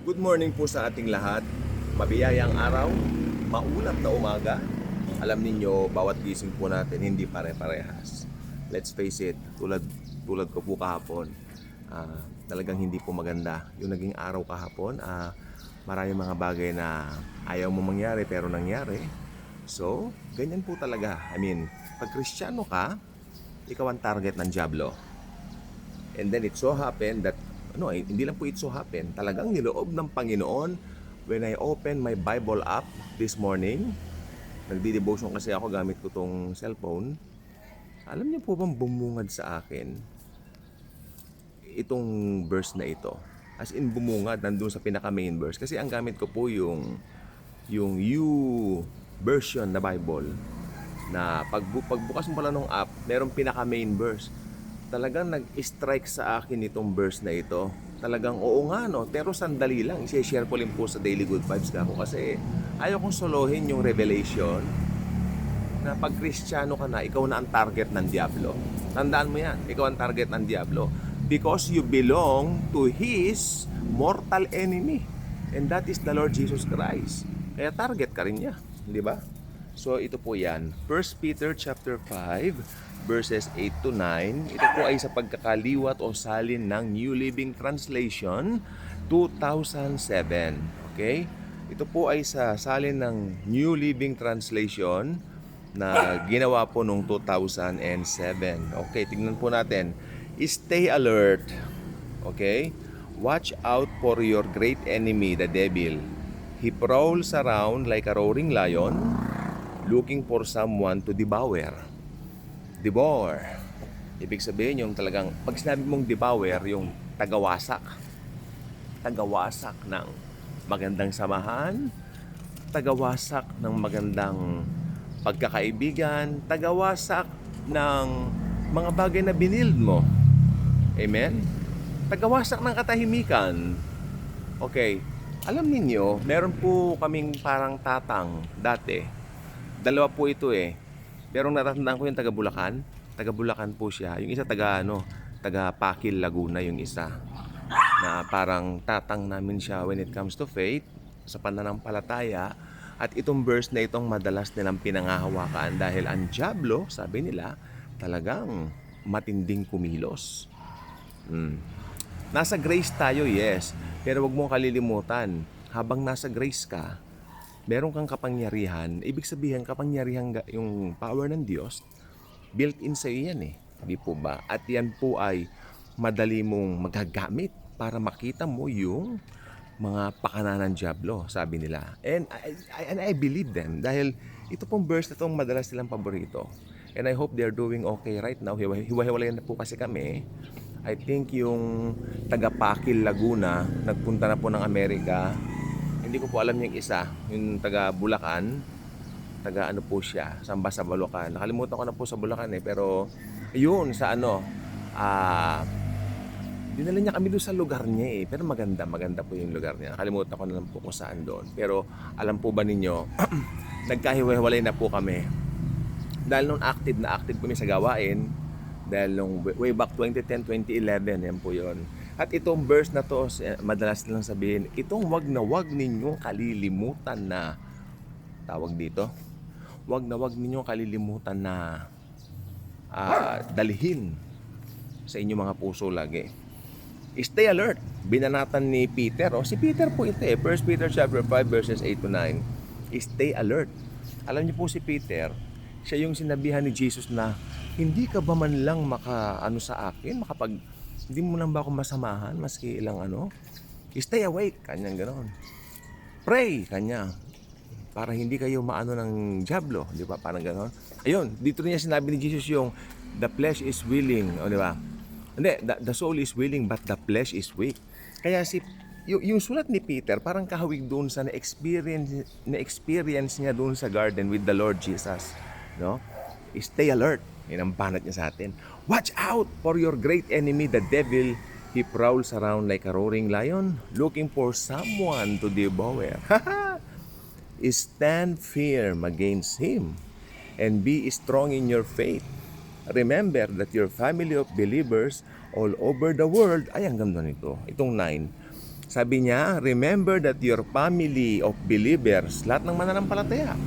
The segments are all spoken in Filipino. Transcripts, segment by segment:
Good morning po sa ating lahat. Mabiyayang araw, maulap na umaga. Alam ninyo, bawat gising po natin hindi pare-parehas. Let's face it, tulad ko po kahapon, talagang hindi po maganda. Yung naging araw kahapon, maraming mga bagay na ayaw mo mangyari pero nangyari. So, ganyan po talaga. Pag Kristiyano ka, ikaw ang target ng dyablo. And then it so happened that hindi lang po it so happened, talagang niloob ng Panginoon when I opened my Bible app this morning. Nagdi-devotion kasi ako gamit ko tong cellphone. Alam niyo po bang bumungad sa akin itong verse na ito? As in bumungad nandun sa pinaka main verse kasi ang gamit ko po yung U version na Bible na pagbukas mo pala ng app, merong pinaka main verse. Talagang nag-strike sa akin itong verse na ito. Talagang oo nga no, pero sandali lang. I-share ko rin po sa Daily Good Vibes ako kasi ayaw kong solohin yung revelation na pag Kristiyano ka na, ikaw na ang target ng Diablo. Tandaan mo yan, ikaw ang target ng Diablo because you belong to his mortal enemy, and that is the Lord Jesus Christ. Kaya target ka rin niya, di ba? So ito po yan, 1 Peter chapter 5 verses 8 to 9. Ito po ay sa pagkakaliwat o salin ng New Living Translation 2007. Okay? Ito po ay sa salin ng New Living Translation na ginawa po noong 2007. Okay, tingnan po natin. Stay alert. Okay? Watch out for your great enemy, the devil. He prowls around like a roaring lion, looking for someone to devour. Devour. Ibig sabihin yung talagang, pag sinabi mong devour, yung tagawasak. Tagawasak ng magandang samahan, tagawasak ng magandang pagkakaibigan, tagawasak ng mga bagay na binild mo. Amen? Tagawasak ng katahimikan. Okay. Alam ninyo, meron po kaming parang tatang dati. Dalawa po ito eh. Pero natatandaan ko yung taga Bulacan. Taga Bulacan po siya. Yung isa taga Pakil, Laguna yung isa. Na parang tatang namin siya when it comes to faith, sa pananampalataya. At itong verse na itong madalas nilang pinangahawakan dahil ang dyablo, sabi nila, talagang matinding kumilos. Nasa grace tayo, yes. Pero wag mong kalilimutan, habang nasa grace ka, meron kang kapangyarihan. Ibig sabihin, kapangyarihan yung power ng Diyos, built-in sa iyo yan eh. Di po ba? At yan po ay madali mong magagamit para makita mo yung mga pakana ng dyablo, sabi nila. And I believe them dahil ito pong verse na itong madalas silang paborito. And I hope they're doing okay right now. Hiwa-hiwalay na po kasi kami. I think yung taga Pakil, Laguna, nagpunta na po ng Amerika. Hindi ko po alam yung isa, yung taga Bulacan, taga ano po siya, Samba sa Bulacan. Nakalimutan ko na po sa Bulacan eh, pero yun sa dinala niya kami doon sa lugar niya eh, pero maganda po yung lugar niya. Nakalimutan ko na lang po kung saan doon. Pero alam po ba ninyo, nagkahiwa-hiwalay na po kami. Dahil nung active kami sa gawain, dahil nung way back 2010, 2011, yan po yun. At itong verse na to, madalas nilang sabihin, itong wag na wag ninyong kalilimutan na, tawag dito, wag na wag ninyong kalilimutan na dalhin sa inyong mga puso lagi. Stay alert. Binanatan ni Peter. Si Peter po ito eh. 1 Peter chapter 5 verses 8 to 9. Stay alert. Alam niyo po si Peter, siya yung sinabihan ni Jesus na, hindi ka ba man lang makaano sa akin, hindi mo lang ba ako masamahan maski ilang stay awake, kanyang ganoon. Pray, kanya, para hindi kayo maano ng dyablo, di ba? Parang ganoon. Ayun, dito niya sinabi ni Jesus yung the flesh is willing, di ba? Hindi, the soul is willing but the flesh is weak. Kaya yung sulat ni Peter parang kahawig doon sa na-experience niya doon sa garden with the Lord Jesus, no? Stay alert. Yan ang banat niya sa atin. Watch out for your great enemy, the devil. He prowls around like a roaring lion, looking for someone to devour. Stand firm against him and be strong in your faith. Remember that your family of believers all over the world, ay ang ganda nito, itong 9, Sabi niya, remember that your family of believers, lahat ng mananampalataya,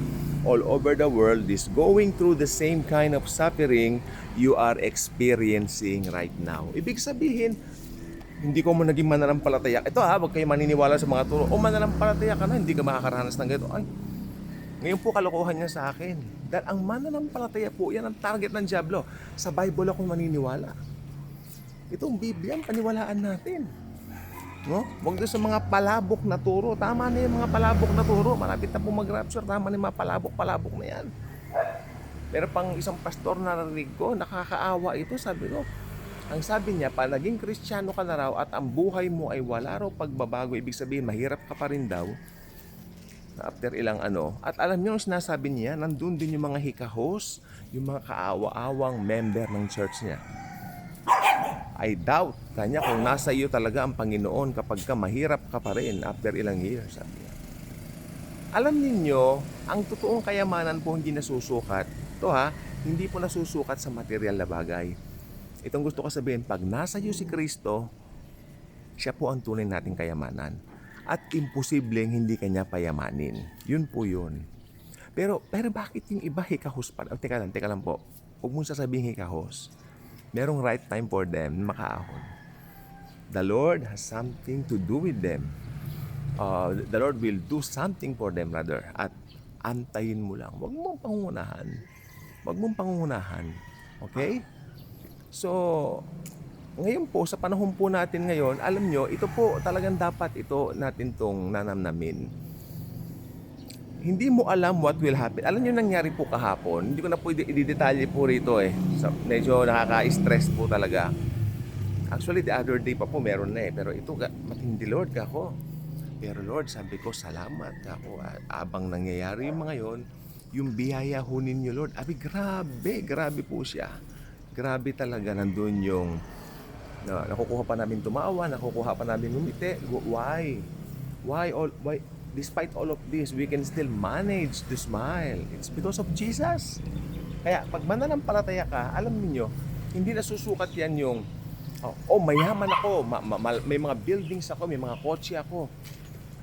all over the world is going through the same kind of suffering you are experiencing right now. Ibig sabihin, hindi ko mo naging mananampalataya. Ito huwag kayo maniniwala sa mga turo. O mananampalataya ka na, hindi ka makakaranas ng ganito. Ay, ngayon po kalokohan niya sa akin. Dahil ang mananampalataya po, yan ang target ng dyablo. Sa Bible ako maniniwala. Itong Biblia, paniwalaan natin. No? Huwag doon sa mga palabok na turo. Tama na yung mga palabok na turo. Malapit na po mag-rapture. Tama na yung mga palabok na yan. Pero pang isang pastor na narinig ko, nakakaawa ito. Sabi ko, ang sabi niya, pa naging Kristiyano ka na raw at ang buhay mo ay wala raw pagbabago. Ibig sabihin, mahirap ka pa rin daw. After ilang At alam niyo, yung sinasabi niya, nandun din yung mga hikahos, yung mga kaawa-awang member ng church niya. I doubt kanya kung nasa iyo talaga ang Panginoon kapag ka mahirap ka pa rin after ilang years, sabi niya. Alam niyo, ang totoong kayamanan po hindi nasusukat. Ito hindi po nasusukat sa material na bagay. Itong gusto ko sabihin, pag nasa iyo si Kristo, siya po ang tunay nating kayamanan. At imposibleng hindi kanya payamanin. Yun po yun. Pero bakit yung iba hikahos pa? Teka lang po. Huwag mong sasabihin hikahos. Merong right time for them makaahon. The Lord has something to do with them. The Lord will do something for them rather. At antayin mo lang. Huwag mong pangungunahan. Okay? So, ngayon po, sa panahon po natin ngayon, alam nyo, ito po talagang dapat ito natin tong nanamnamin. Hindi mo alam what will happen. Alam nyo nangyari po kahapon, hindi ko na po i-detalye po rito So, medyo nakaka-stress po talaga. Actually, the other day pa po meron na pero ito, matindi Lord kako. Pero Lord, sabi ko, salamat kako. Abang nangyayari yung mga yon, yung biyaya ho ninyo Lord. Grabe po siya. Grabe talaga, nandun yung nakukuha pa namin tumawa, nakukuha pa namin umiti. Why? Despite all of this, we can still manage to smile. It's because of Jesus. Kaya pag mananampalataya ka, alam niyo, hindi nasusukat yan yung mayaman ako, may mga buildings ako, may mga kotse ako.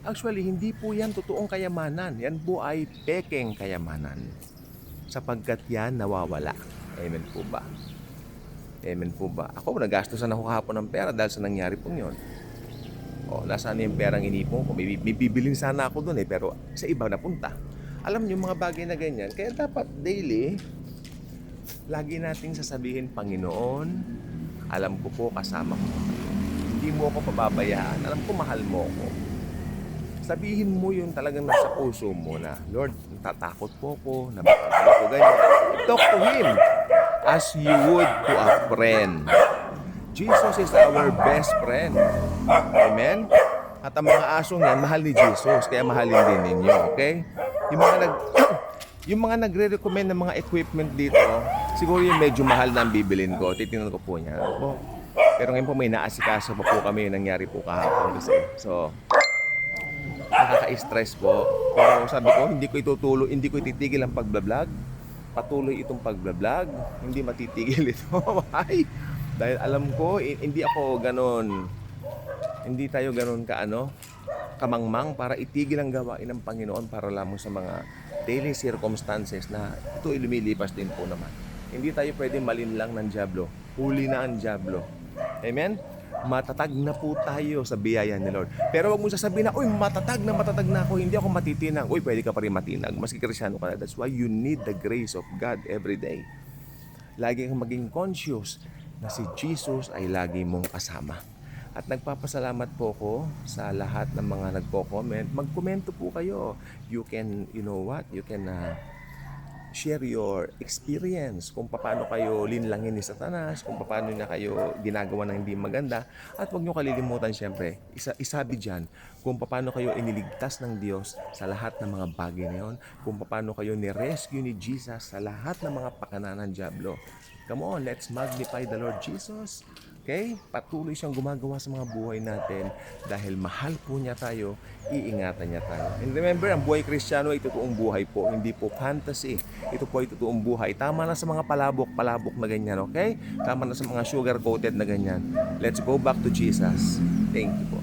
Actually, hindi po yan totoong kayamanan. Yan po ay pekeng kayamanan. Sapagkat yan nawawala. Amen po ba? Amen po ba? Ako, nagastosan ako kahapon ng pera dahil sa nangyari pong yun. Nasaan yung perang inipon ko? May bibilin sana ako doon pero sa iba napunta. Alam niyo, mga bagay na ganyan. Kaya dapat daily, lagi nating sasabihin, Panginoon, alam ko po kasama ko. Hindi mo ako pababayaan. Alam ko mahal mo ako. Sabihin mo yun talagang nasa puso mo na, Lord, natatakot po ako, nabakala ko ganyan. Talk to Him as you would to a friend. Jesus is our best friend. Amen? At ang mga asong yan, mahal ni Jesus, kaya mahalin din ninyo, okay? Yung mga nagre-recommend ng mga equipment dito, siguro yung medyo mahal na ang bibilin ko. Titingnan ko po niya. Pero ngayon po may naasikaso pa po kami yung nangyari po kahapon kasi. So, nakaka-stress po. Pero sabi ko, hindi ko ititigil ang pagbablog. Patuloy itong pagbablog. Hindi matitigil ito. Why? Dahil alam ko, hindi tayo ganon kamangmang para itigil ang gawain ng Panginoon para lamang sa mga daily circumstances na ito lumilipas din po naman. Hindi tayo pwedeng malinlang ng dyablo. Huli na ang dyablo. Amen? Matatag na po tayo sa biyaya ni Lord. Pero wag mo sasabihin na, matatag na ako, hindi ako matitinag. Pwede ka pa rin matinag. Maski Kristyano ka na. That's why you need the grace of God every day. Lagi kang maging conscious na si Jesus ay lagi mong kasama. At nagpapasalamat po ko sa lahat ng mga nagko-comment. Mag-komento po kayo. You can, share your experience kung paano kayo linlangin ni Satanas, kung paano na kayo ginagawa ng hindi maganda. At huwag nyo kalilimutan siyempre, isabi dyan, kung paano kayo iniligtas ng Diyos sa lahat ng mga bagay na yun, kung paano kayo ni-rescue ni Jesus sa lahat ng mga pakana ng dyablo. Come on, let's magnify the Lord Jesus. Okay? Patuloy siyang gumagawa sa mga buhay natin dahil mahal po niya tayo, iingatan niya tayo. And remember, ang buhay Kristiyano ay totoong buhay po, hindi po fantasy. Ito po ay totoong buhay. Tama na sa mga palabok na ganyan, okay? Tama na sa mga sugar-coated na ganyan. Let's go back to Jesus. Thank you po.